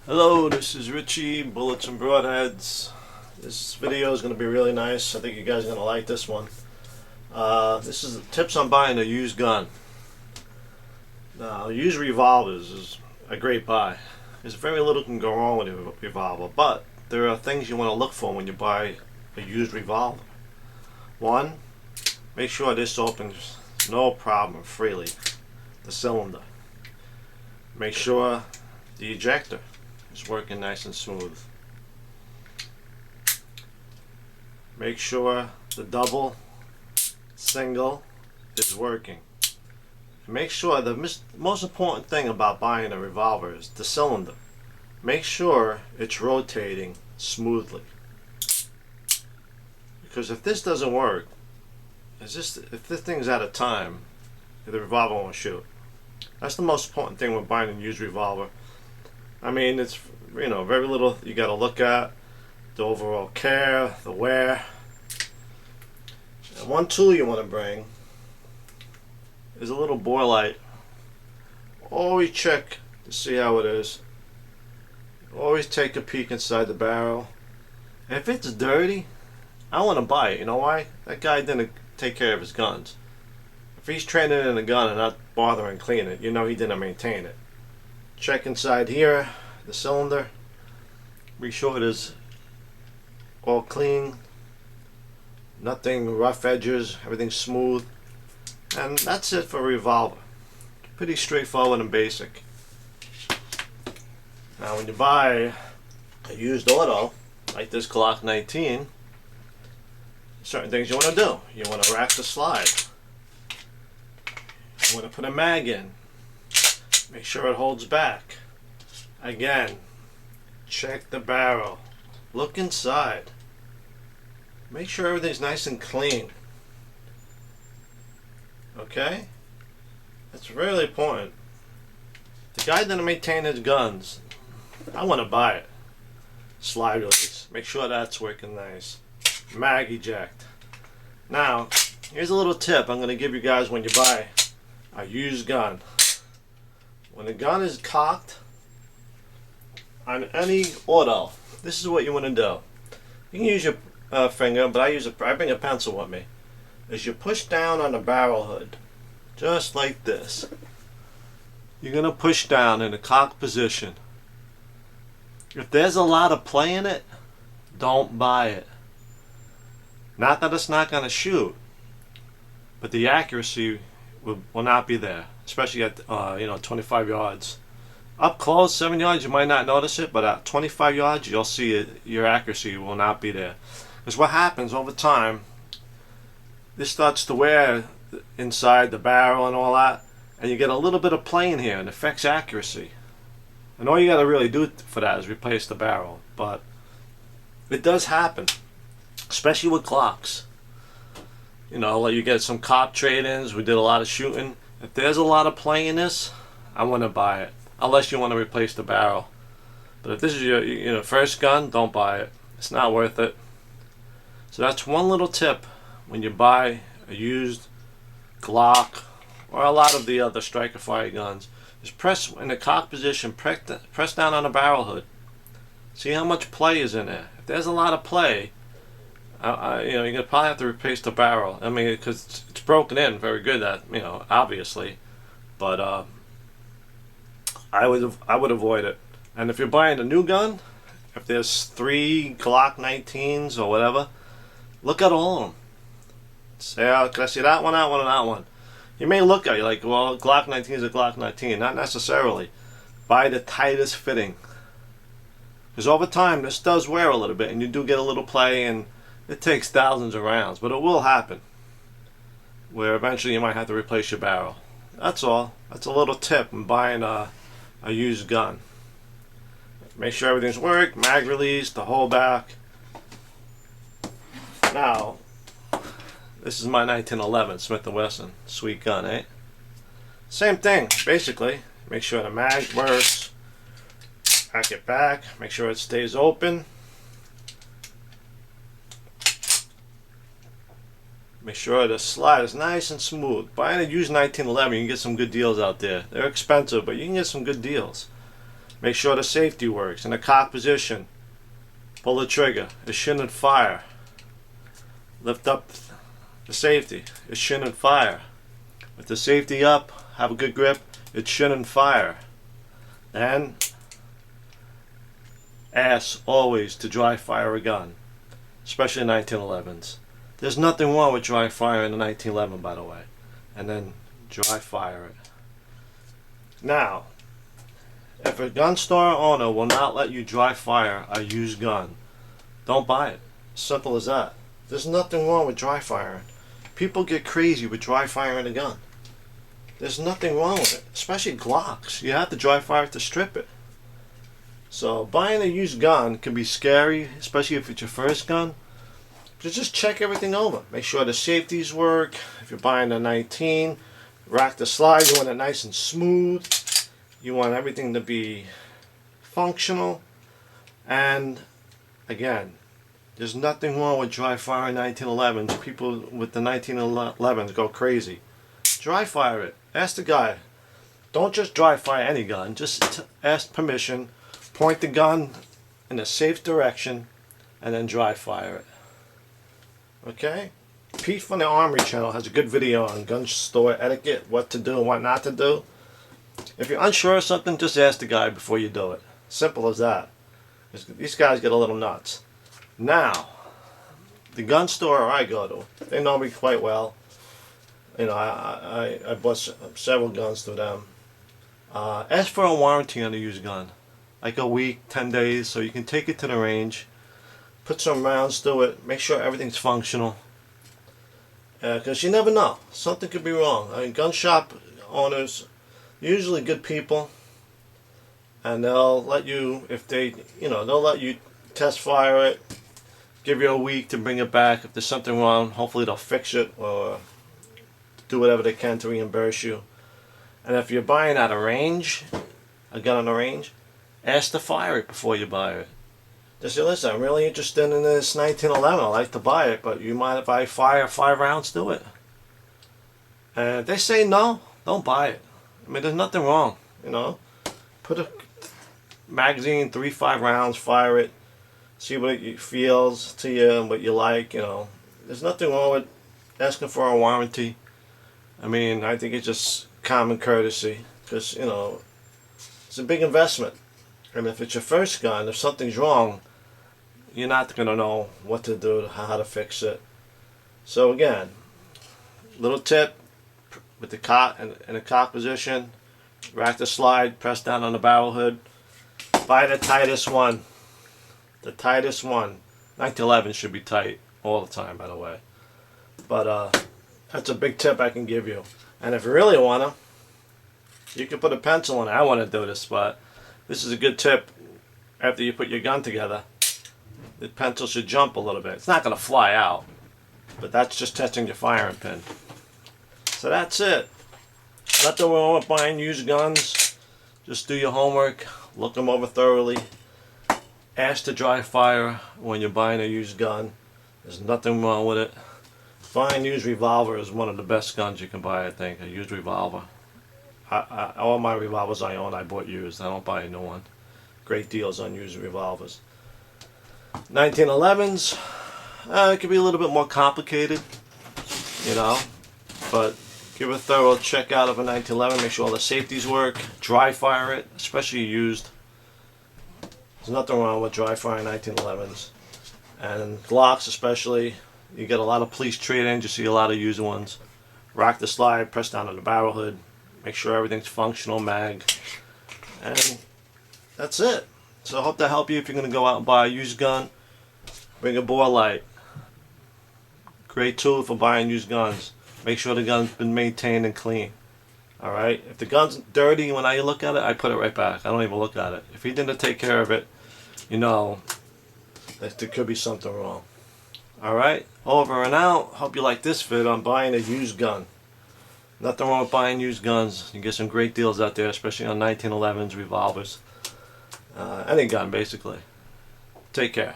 Hello, this is Richie, Bullets and Broadheads. This video is going to be really nice. I think you guys are going to like this one. This is tips on buying a used gun. Now, used revolvers is a great buy. There's very little can go wrong with a revolver, but there are things you want to look for when you buy a used revolver. One, make sure this opens no problem freely, the cylinder. Make sure the ejector is working nice and smooth. Make sure the double, single is working. And make sure the most important thing about buying a revolver is the cylinder. Make sure it's rotating smoothly. Because if this doesn't work, if this thing's out of time, the revolver won't shoot. That's the most important thing with buying a used revolver. I mean, it's, very little you got to look at. The overall care, the wear. And one tool you want to bring is a little bore light. Always check to see how it is. Always take a peek inside the barrel. If it's dirty, I want to buy it. You know why? That guy didn't take care of his guns. If he's trading in a gun and not bothering cleaning it, he didn't maintain it. Check inside here, the cylinder. Be sure it is all clean. Nothing rough edges, everything's smooth. And that's it for a revolver. Pretty straightforward and basic. Now when you buy a used auto, like this Glock 19, certain things you want to do. You want to rack the slide. You want to put a mag in. Make sure it holds back. Again, check the barrel. Look inside. Make sure everything's nice and clean. Okay? That's really important. The guy didn't maintain his guns. I want to buy it. Slide release. Make sure that's working nice. Mag eject. Now, here's a little tip I'm going to give you guys when you buy a used gun. When the gun is cocked on any auto, this is what you want to do. You can use your finger, but I bring a pencil with me. Is you push down on the barrel hood, just like this. You're going to push down in a cocked position. If there's a lot of play in it, don't buy it. Not that it's not going to shoot, but the accuracy will not be there, especially at 25 yards. Up close, 7 yards, you might not notice it, but at 25 yards, you'll see it. Your accuracy will not be there. Because what happens over time, this starts to wear inside the barrel and all that, and you get a little bit of play in here, and it affects accuracy. And all you got to really do for that is replace the barrel. But it does happen, especially with Glocks. Like you get some cop trade-ins. We did a lot of shooting. If there's a lot of play in this, I want to buy it. Unless you want to replace the barrel. But if this is your first gun, don't buy it. It's not worth it. So that's one little tip when you buy a used Glock or a lot of the other striker fire guns. Just press in the cock position. Press down on the barrel hood. See how much play is in there. If there's a lot of play, you're gonna probably have to replace the barrel. I mean, because it's broken in very good. Obviously, but I would avoid it. And if you're buying a new gun, if there's 3 Glock 19s or whatever, look at all of them. Say, can I see that one, that one, and that one? You may look at it like, well, Glock 19 is a Glock 19. Not necessarily. Buy the tightest fitting. Because over time, this does wear a little bit, and you do get a little play, and it takes thousands of rounds, but it will happen. Where eventually you might have to replace your barrel. That's all. That's a little tip in buying a used gun. Make sure everything's worked, mag release, the whole back. Now, this is my 1911 Smith & Wesson. Sweet gun, eh? Same thing, basically. Make sure the mag works. Pack it back. Make sure it stays open. Make sure the slide is nice and smooth. Buying a used 1911, you can get some good deals out there. They're expensive, but you can get some good deals. Make sure the safety works. In the cock position, pull the trigger. It shouldn't fire. Lift up the safety. It shouldn't fire. With the safety up, have a good grip. It shouldn't fire. Then ask always to dry fire a gun, especially 1911s. There's nothing wrong with dry fire in a 1911, by the way. And then dry fire it. Now, if a gun store owner will not let you dry fire a used gun, don't buy it. Simple as that. There's nothing wrong with dry firing. People get crazy with dry firing a gun. There's nothing wrong with it, especially Glocks. You have to dry fire it to strip it. So buying a used gun can be scary, especially if it's your first gun. But just check everything over. Make sure the safeties work. If you're buying a 19, rack the slide. You want it nice and smooth. You want everything to be functional. And again, there's nothing wrong with dry firing 1911s. People with the 1911s go crazy. Dry fire it. Ask the guy. Don't just dry fire any gun. Just ask permission. Point the gun in a safe direction and then dry fire it. Okay? Pete from the Armory channel has a good video on gun store etiquette, what to do and what not to do. If you're unsure of something, just ask the guy before you do it. Simple as that. These guys get a little nuts. Now, the gun store I go to, they know me quite well. You know, I bought several guns through them. Ask for a warranty on a used gun. Like a week, 10 days, so you can take it to the range. Put some rounds through it. Make sure everything's functional. Because you never know. Something could be wrong. I mean, gun shop owners, usually good people. And they'll let you, if they, they'll let you test fire it. Give you a week to bring it back. If there's something wrong, hopefully they'll fix it or do whatever they can to reimburse you. And if you're buying at a range, a gun on a range, ask to fire it before you buy it. Just say, listen, I'm really interested in this 1911. I'd like to buy it, but you mind if I fire 5 rounds to it? And if they say no, don't buy it. I mean, there's nothing wrong, Put a magazine, 3-5 rounds, fire it. See what it feels to you and what you like, There's nothing wrong with asking for a warranty. I mean, I think it's just common courtesy because, it's a big investment. And if it's your first gun, if something's wrong, you're not going to know what to do, how to fix it. So again, little tip with the cock in the cock position, rack the slide, press down on the barrel hood. Buy the tightest one. The tightest one. 1911 should be tight all the time, by the way. But that's a big tip I can give you. And if you really want to, you can put a pencil in it. I want to do this, but this is a good tip. After you put your gun together, the pencil should jump a little bit. It's not going to fly out, but that's just testing your firing pin. So that's it. Nothing wrong with buying used guns. Just do your homework. Look them over thoroughly. Ask to dry fire when you're buying a used gun. There's nothing wrong with it. Buying a used revolver is one of the best guns you can buy, I think. A used revolver. All my revolvers I own, I bought used. I don't buy a new one. Great deals on used revolvers. 1911s, it could be a little bit more complicated, but give a thorough check out of a 1911. Make sure all the safeties work. Dry fire it, especially used. There's nothing wrong with dry firing 1911s. And Glocks especially, you get a lot of police trade-ins, you see a lot of used ones. Rack the slide, press down on the barrel hood. Make sure everything's functional, mag. And that's it. So I hope that helped you if you're going to go out and buy a used gun. Bring a bore light. Great tool for buying used guns. Make sure the gun's been maintained and clean. Alright? If the gun's dirty when I look at it, I put it right back. I don't even look at it. If he didn't take care of it, that there could be something wrong. Alright? Over and out. Hope you like this vid on buying a used gun. Nothing wrong with buying used guns. You get some great deals out there, especially on 1911s, revolvers. Any gun, basically. Take care.